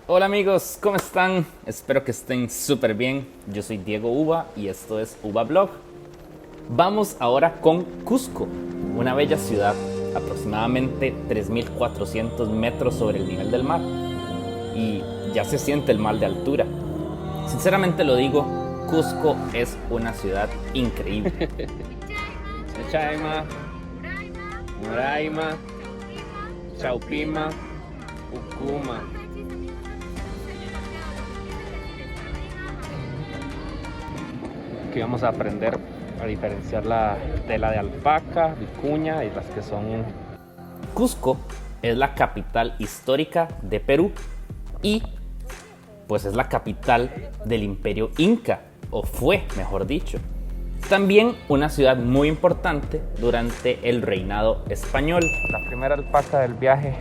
Hola amigos, ¿cómo están? Espero que estén súper bien. Yo soy Diego Uva y esto es Uva Blog. Vamos ahora con Cusco, una bella ciudad aproximadamente 3.400 metros sobre el nivel del mar. Y ya se siente el mal de altura. Sinceramente lo digo, Cusco es una ciudad increíble. Chaima, Moraima, Chaupima, Ucuma. Aquí vamos a aprender a diferenciar la tela de alpaca, vicuña y las que son... Cusco es la capital histórica de Perú y pues es la capital del Imperio Inca, o fue, mejor dicho. También una ciudad muy importante durante el reinado español. La primera alpaca del viaje.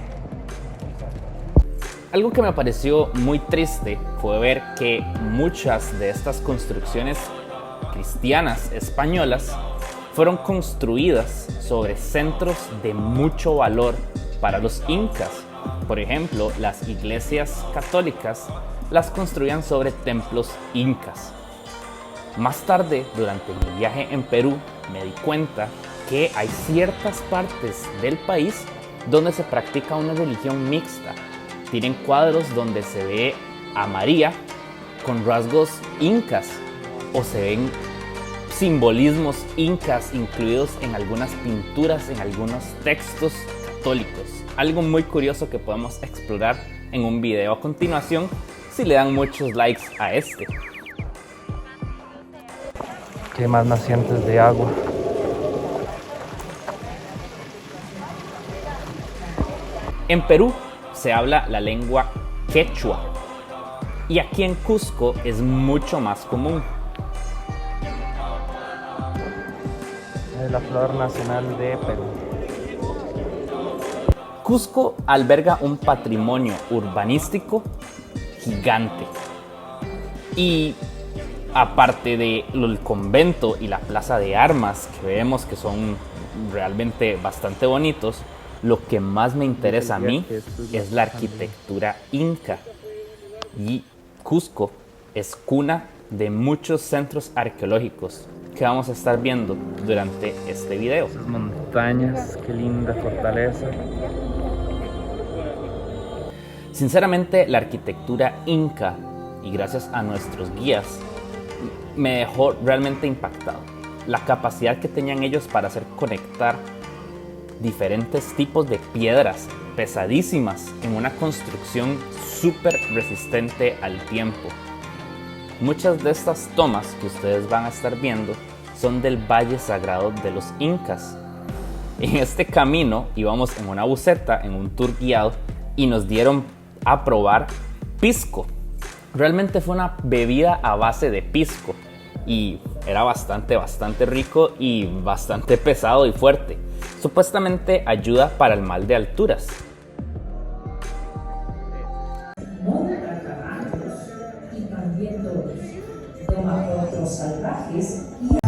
Algo que me pareció muy triste fue ver que muchas de estas construcciones cristianas españolas fueron construidas sobre centros de mucho valor para los incas. Por ejemplo, las iglesias católicas las construían sobre templos incas. Más tarde, durante mi viaje en Perú, me di cuenta que hay ciertas partes del país donde se practica una religión mixta. Tienen cuadros donde se ve a María con rasgos incas o se ven simbolismos incas incluidos en algunas pinturas, en algunos textos católicos. Algo muy curioso que podemos explorar en un video a continuación si le dan muchos likes a este. ¿Qué más nacientes de agua? En Perú se habla la lengua quechua y aquí en Cusco es mucho más común. Es la flor nacional de Perú. Cusco alberga un patrimonio urbanístico gigante y aparte del convento y la plaza de armas que vemos que son realmente bastante bonitos, lo que más me interesa a mí es la arquitectura inca. Y Cusco es cuna de muchos centros arqueológicos que vamos a estar viendo durante este video. Esas montañas, qué linda fortaleza. Sinceramente, la arquitectura inca, y gracias a nuestros guías, me dejó realmente impactado. La capacidad que tenían ellos para hacer conectar diferentes tipos de piedras pesadísimas en una construcción súper resistente al tiempo. Muchas de estas tomas que ustedes van a estar viendo son del Valle Sagrado de los Incas. En este camino íbamos en una buseta, en un tour guiado, y nos dieron a probar pisco. Realmente fue una bebida a base de pisco y era bastante rico y bastante pesado y fuerte. Supuestamente ayuda para el mal de alturas. No deja caballos y también toma otros salvajes y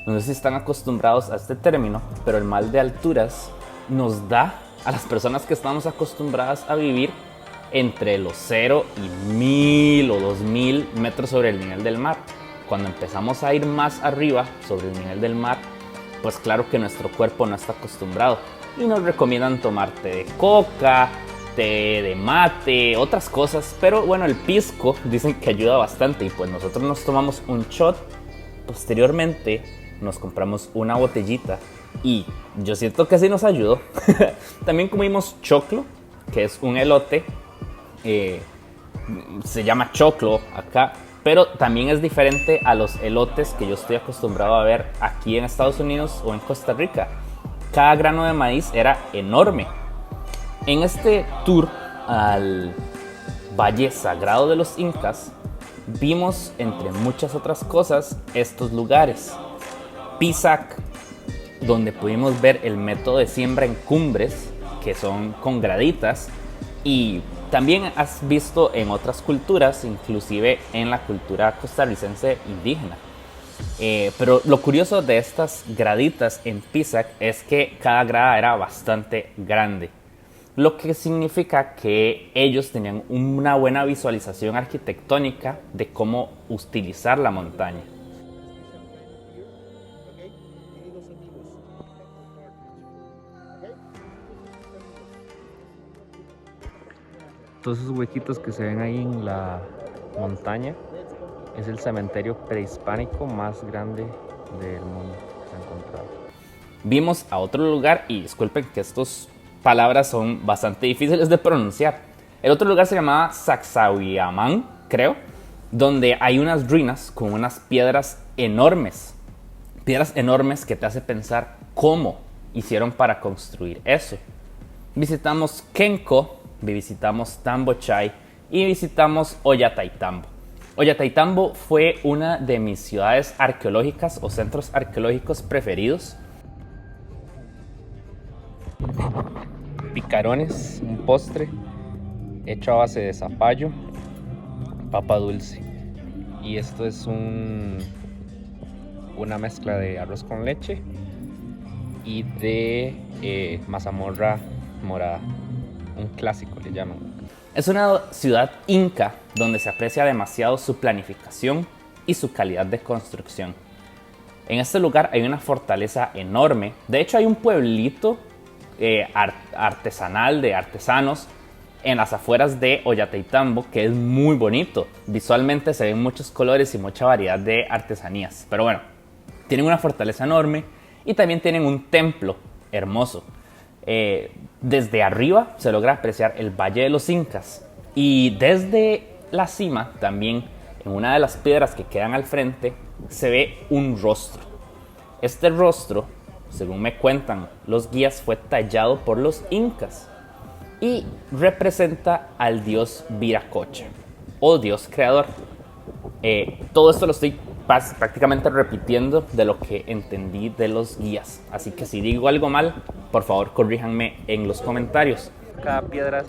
No sé si están acostumbrados a este término, pero el mal de alturas nos da a las personas que estamos acostumbradas a vivir entre los 0 y 1000 o 2000 metros sobre el nivel del mar. Cuando empezamos a ir más arriba sobre el nivel del mar, pues claro que nuestro cuerpo no está acostumbrado y nos recomiendan tomar té de coca, té de mate, otras cosas, pero bueno, el pisco dicen que ayuda bastante y pues nosotros nos tomamos un shot. Posteriormente nos compramos una botellita y yo siento que sí nos ayudó. También comimos choclo, que es un elote, se llama choclo acá, pero también es diferente a los elotes que yo estoy acostumbrado a ver aquí en Estados Unidos o en Costa Rica. Cada grano de maíz era enorme. En este tour al Valle Sagrado de los Incas vimos, entre muchas otras cosas, estos lugares. Pisac, donde pudimos ver el método de siembra en cumbres, que son con graditas, y también has visto en otras culturas, inclusive en la cultura costarricense indígena. Pero lo curioso de estas graditas en Pisac es que cada grada era bastante grande, lo que significa que ellos tenían una buena visualización arquitectónica de cómo utilizar la montaña. Todos esos huequitos que se ven ahí en la montaña es el cementerio prehispánico más grande del mundo que se ha encontrado. Vimos a otro lugar, y disculpen que estas palabras son bastante difíciles de pronunciar. El otro lugar se llamaba Sacsayhuamán, creo, donde hay unas ruinas con unas piedras enormes que te hace pensar cómo hicieron para construir eso. Visitamos Kenko, visitamos Tambochai y visitamos Ollantaytambo. Ollantaytambo fue una de mis ciudades arqueológicas o centros arqueológicos preferidos. Picarones, un postre hecho a base de zapallo, papa dulce, y esto es una mezcla de arroz con leche y de mazamorra morada, un clásico le llaman. Es una ciudad inca donde se aprecia demasiado su planificación y su calidad de construcción. En este lugar hay una fortaleza enorme. De hecho, hay un pueblito artesanal de artesanos en las afueras de Ollantaytambo que es muy bonito. Visualmente se ven muchos colores y mucha variedad de artesanías. Pero bueno, tienen una fortaleza enorme y también tienen un templo hermoso. Desde arriba se logra apreciar el Valle de los Incas, y desde la cima también, en una de las piedras que quedan al frente, se ve un rostro. Este rostro, según me cuentan los guías, fue tallado por los incas y representa al dios Viracocha o dios creador. Todo esto lo estoy prácticamente repitiendo de lo que entendí de los guías, así que si digo algo mal, por favor corríjanme en los comentarios. Cada piedra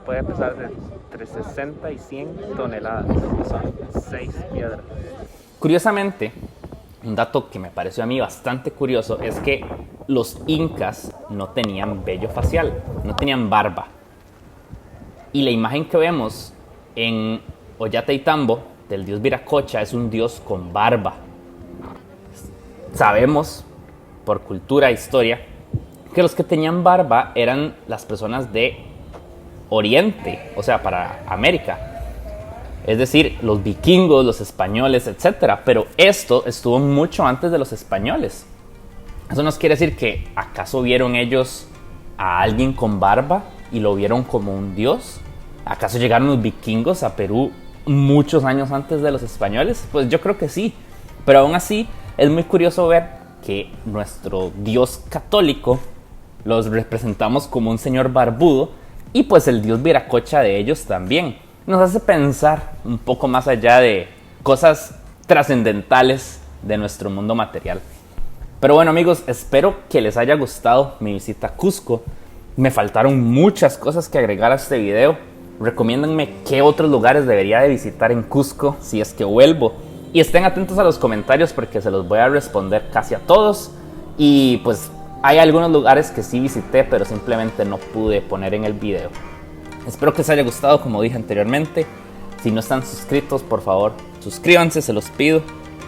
puede pesar de entre 60 y 100 toneladas, son 6 piedras. Curiosamente, un dato que me pareció a mí bastante curioso es que los incas no tenían vello facial, no tenían barba, y la imagen que vemos en Ollantaytambo del dios Viracocha es un dios con barba. Sabemos por cultura e historia que los que tenían barba eran las personas de Oriente, o sea, para América, es decir, los vikingos, los españoles, etc. Pero esto estuvo mucho antes de los españoles. Eso nos quiere decir que ¿acaso vieron ellos a alguien con barba y lo vieron como un dios? ¿Acaso llegaron los vikingos a Perú muchos años antes de los españoles? Pues yo creo que sí, pero aún así es muy curioso ver que nuestro dios católico los representamos como un señor barbudo, y pues el dios Viracocha de ellos también. Nos hace pensar un poco más allá de cosas trascendentales de nuestro mundo material. Pero bueno amigos, espero que les haya gustado mi visita a Cusco. Me faltaron muchas cosas que agregar a este video. Recomiéndenme qué otros lugares debería de visitar en Cusco si es que vuelvo. Y estén atentos a los comentarios porque se los voy a responder casi a todos. Y pues hay algunos lugares que sí visité, pero simplemente no pude poner en el video. Espero que les haya gustado, como dije anteriormente. Si no están suscritos, por favor, suscríbanse, se los pido.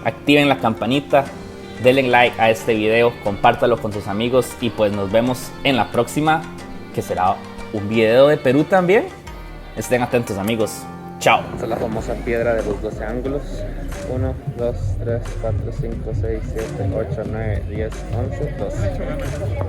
Activen la campanita, denle like a este video, compártalo con sus amigos. Y pues nos vemos en la próxima, que será un video de Perú también. Estén atentos amigos. Chao. Esta es la famosa piedra de los 12 ángulos. 1, 2, 3, 4, 5, 6, 7, 8, 9, 10, 11, 12.